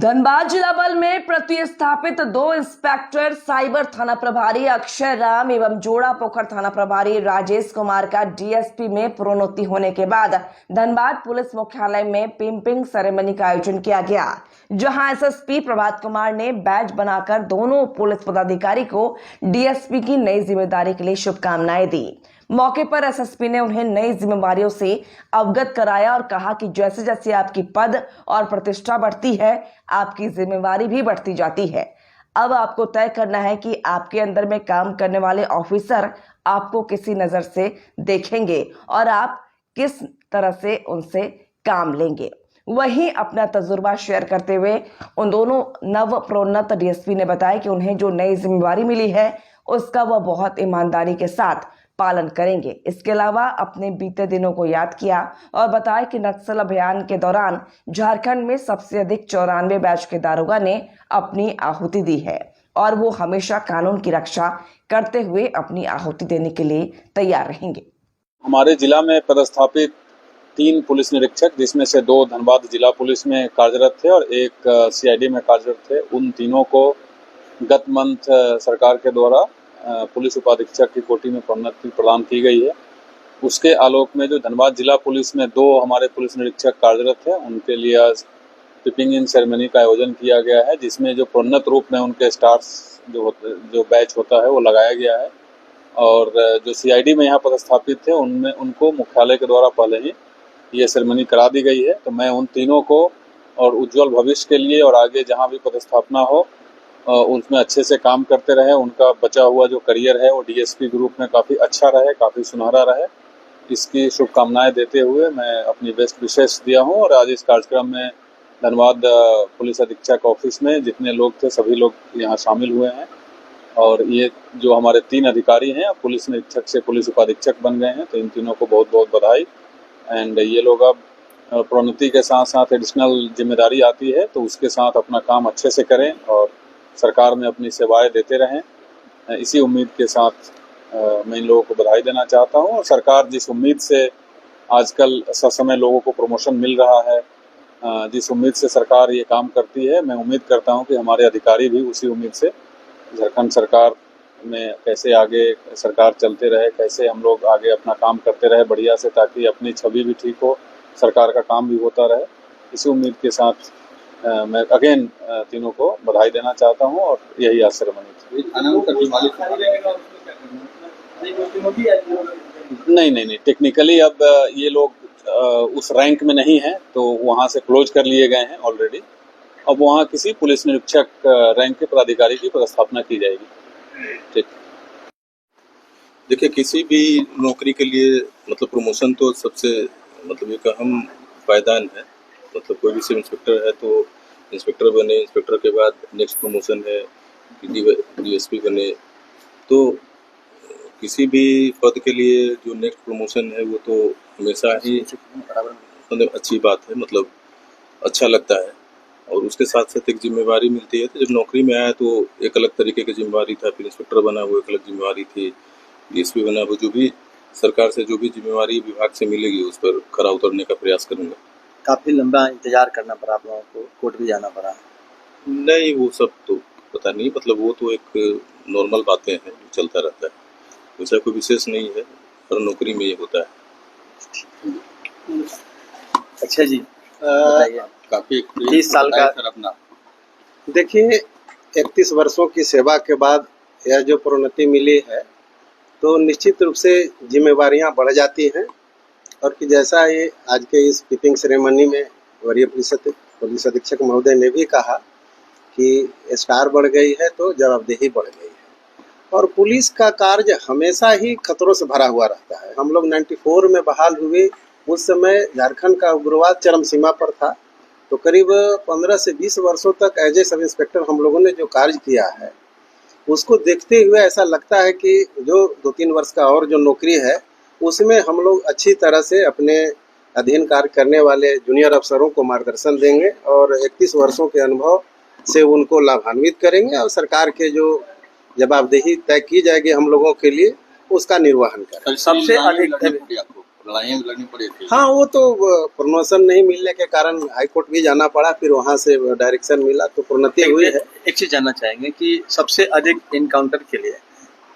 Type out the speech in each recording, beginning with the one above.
धनबाद जिला बल में प्रतिस्थापित 2 इंस्पेक्टर साइबर थाना प्रभारी अक्षय राम एवं जोड़ा पोखर थाना प्रभारी राजेश कुमार का डीएसपी में प्रोन्नति होने के बाद धनबाद पुलिस मुख्यालय में पिंपिंग सेरेमनी का आयोजन किया गया, जहां एसएसपी प्रभात कुमार ने बैज बनाकर दोनों पुलिस पदाधिकारी को डीएसपी की नई जिम्मेदारी के लिए शुभकामनाएं दी। मौके पर एसएसपी ने उन्हें नई जिम्मेदारियों से अवगत कराया और कहा कि जैसे जैसे आपकी पद और प्रतिष्ठा बढ़ती है, आपकी जिम्मेवारी भी बढ़ती जाती है। अब आपको तय करना है कि आपके अंदर में काम करने वाले ऑफिसर आपको किसी नजर से देखेंगे और आप किस तरह से उनसे काम लेंगे। वहीं अपना तजुर्बा शेयर करते हुए उन दोनों नव प्रोन्नत डीएसपी ने बताया कि उन्हें जो नई जिम्मेवारी मिली है उसका वह बहुत ईमानदारी के साथ पालन करेंगे। इसके अलावा अपने बीते दिनों को याद किया और बताया कि नक्सल अभियान के दौरान झारखंड में सबसे अधिक 94 बैच के दारोगा ने अपनी आहुति दी है और वो हमेशा कानून की रक्षा करते हुए अपनी आहुति देने के लिए तैयार रहेंगे। हमारे जिला में पदस्थापित 3 पुलिस निरीक्षक, जिसमें से 2 धनबाद जिला पुलिस में कार्यरत थे और 1 सीआईडी में कार्यरत थे, उन तीनों को गत मंथ सरकार के द्वारा पुलिस उपाधीक्षक की कोटि में प्रोन्नति प्रदान की गई है। उसके आलोक में जो धनबाद जिला पुलिस में 2 हमारे पुलिस निरीक्षक कार्यरत हैं, उनके लिए आज पिपिंग सेरेमनी का आयोजन किया गया है, जिसमें जो प्रोन्नत रूप में उनके स्टार्स जो बैच होता है वो लगाया गया है। और जो सीआईडी में यहाँ पदस्थापित थे उनमें उनको मुख्यालय के द्वारा पहले ही ये सेरेमनी करा दी गई है। तो मैं उन तीनों को और उज्जवल भविष्य के लिए और आगे जहाँ भी पदस्थापना हो उसमें अच्छे से काम करते रहे, उनका बचा हुआ जो करियर है वो डीएसपी ग्रुप में काफ़ी अच्छा रहे, काफ़ी सुनहरा रहे, इसकी शुभकामनाएं देते हुए मैं अपनी बेस्ट विशेष दिया हूं। और आज इस कार्यक्रम में धनबाद पुलिस अधीक्षक ऑफिस में जितने लोग थे सभी लोग यहाँ शामिल हुए हैं। और ये जो हमारे 3 अधिकारी हैं पुलिस निरीक्षक से पुलिस उपाधीक्षक बन गए हैं, तो इन तीनों को बहुत बहुत बधाई। एंड ये लोग अब प्रोन्नति के साथ साथ एडिशनल जिम्मेदारी आती है तो उसके साथ अपना काम अच्छे से करें और सरकार में अपनी सेवाएं देते रहें। इसी उम्मीद के साथ मैं इन लोगों को बधाई देना चाहता हूं। और सरकार जिस उम्मीद से आजकल ससमय लोगों को प्रमोशन मिल रहा है, जिस उम्मीद से सरकार ये काम करती है, मैं उम्मीद करता हूं कि हमारे अधिकारी भी उसी उम्मीद से झारखंड सरकार में कैसे आगे सरकार चलते रहे, कैसे हम लोग आगे अपना काम करते रहे बढ़िया से, ताकि अपनी छवि भी ठीक हो, सरकार का काम भी होता रहे। इसी उम्मीद के साथ मैं अगेन तीनों को बधाई देना चाहता हूं और यही आज सेरेमनी थी। नहीं, टेक्निकली अब ये लोग उस रैंक में नहीं हैं, तो वहां से क्लोज कर लिए गए हैं ऑलरेडी। अब वहां किसी पुलिस निरीक्षक रैंक के पदाधिकारी की पदस्थापना की जाएगी। ठीक, देखिए किसी भी नौकरी के लिए मतलब प्रमोशन तो सबसे मतलब एक अहम पायदान है। मतलब कोई भी सब इंस्पेक्टर है तो इंस्पेक्टर बने, इंस्पेक्टर के बाद नेक्स्ट प्रमोशन है डीएसपी बने। तो किसी भी पद के लिए जो नेक्स्ट प्रमोशन है वो तो हमेशा ही मतलब अच्छी बात है, मतलब अच्छा लगता है। और उसके साथ साथ एक जिम्मेवारी मिलती है। तो जब नौकरी में आया तो एक अलग तरीके की जिम्मेवारी था, फिर इंस्पेक्टर बना वो एक अलग जिम्मेवारी थी, डीएसपी बना वो, जो भी सरकार से जो भी जिम्मेवारी विभाग से मिलेगी उस पर खरा उतरने का प्रयास करूंगा। काफी लंबा इंतजार करना पड़ा आप लोगों को, कोर्ट भी जाना पड़ा? नहीं, वो सब तो पता नहीं, मतलब वो तो एक नॉर्मल बातें हैं जो चलता रहता है, वैसा कोई विशेष नहीं है, हर नौकरी में ये होता है। अच्छा जी, काफी 30 साल का अपना देखिए 31 वर्षों की सेवा के बाद यह जो प्रोन्नति मिली है तो निश्चित रूप से जिम्मेवारियां बढ़ जाती हैं। और कि जैसा ये आज के इस पिपिंग सेरेमनी में वरीय पुलिस अधीक्षक महोदय ने भी कहा कि स्टार बढ़ गई है तो जवाबदेही बढ़ गई है। और पुलिस का कार्य हमेशा ही खतरों से भरा हुआ रहता है। हम लोग 94 में बहाल हुए, उस समय झारखंड का उग्रवाद चरम सीमा पर था, तो करीब 15 से 20 वर्षों तक एज ए सब इंस्पेक्टर हम लोगों ने जो कार्य किया है उसको देखते हुए ऐसा लगता है कि जो 2-3 वर्ष का और जो नौकरी है उसमें हम लोग अच्छी तरह से अपने अधीन कार्य करने वाले जूनियर अफसरों को मार्गदर्शन देंगे और 31 वर्षों के अनुभव से उनको लाभान्वित करेंगे और सरकार के जो जवाबदेही तय की जाएगी हम लोगों के लिए उसका निर्वहन करेंगे। सबसे अधिक लड़ाइयाँ भी लड़नी पड़ी थी। हाँ, वो तो प्रमोशन नहीं मिलने के कारण हाई कोर्ट भी जाना पड़ा, फिर वहाँ से डायरेक्शन मिला तो प्रोन्नति हुई है। एक चीज जानना चाहेंगे कि सबसे अधिक इनकाउंटर के लिए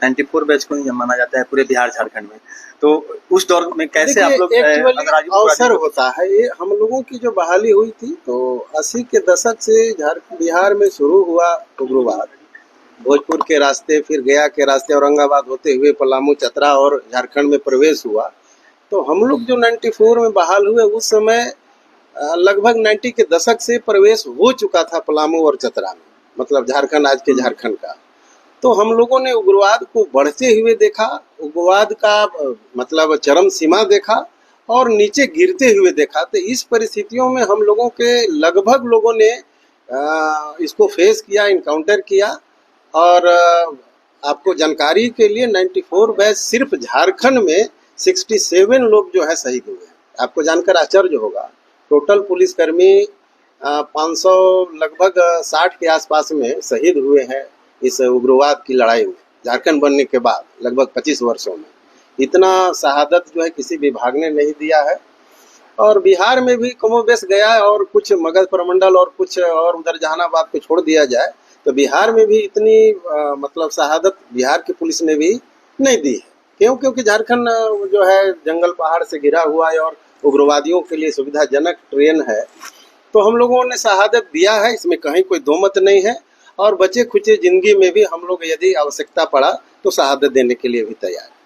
94 बैच को ही माना जाता है पूरे बिहार झारखंड में, तो उस दौर में कैसे आप लोग एक्चुअली अवसर होता है ये, हम लोगों की जो बहाली हुई थी तो 80 के दशक से बिहार में शुरू हुआ उग्रवाद, भोजपुर के रास्ते, फिर गया के रास्ते औरंगाबाद होते हुए पलामू, चतरा और झारखंड में प्रवेश हुआ। तो हम लोग जो 94 में बहाल हुए उस समय लगभग 90 के दशक से प्रवेश हो चुका था पलामू और चतरा में, मतलब झारखंड, आज के झारखंड का। तो हम लोगों ने उग्रवाद को बढ़ते हुए देखा, उग्रवाद का मतलब चरम सीमा देखा और नीचे गिरते हुए देखा। तो इस परिस्थितियों में हम लोगों के लगभग लोगों ने इसको फेस किया, इनकाउंटर किया। और आपको जानकारी के लिए 94 बैच सिर्फ झारखंड में 67 लोग जो है शहीद हुए। आपको जानकर आश्चर्य होगा, टोटल पुलिसकर्मी 500 लगभग 60 के आसपास में शहीद हुए हैं इस उग्रवाद की लड़ाई में। झारखंड बनने के बाद लगभग 25 वर्षों में इतना शहादत जो है किसी विभाग ने नहीं दिया है। और बिहार में भी कमोबेश गया है, और कुछ मगध प्रमंडल और कुछ और उधर जहानाबाद को छोड़ दिया जाए तो बिहार में भी इतनी मतलब शहादत बिहार की पुलिस ने भी नहीं दी है। क्यों? क्योंकि झारखंड जो है जंगल पहाड़ से घिरा हुआ है और उग्रवादियों के लिए सुविधाजनक ट्रेन है। तो हम लोगों ने शहादत दिया है, इसमें कहीं कोई दो मत नहीं है। और बचे खुचे जिंदगी में भी हम लोग यदि आवश्यकता पड़ा तो शहादत देने के लिए भी तैयार है।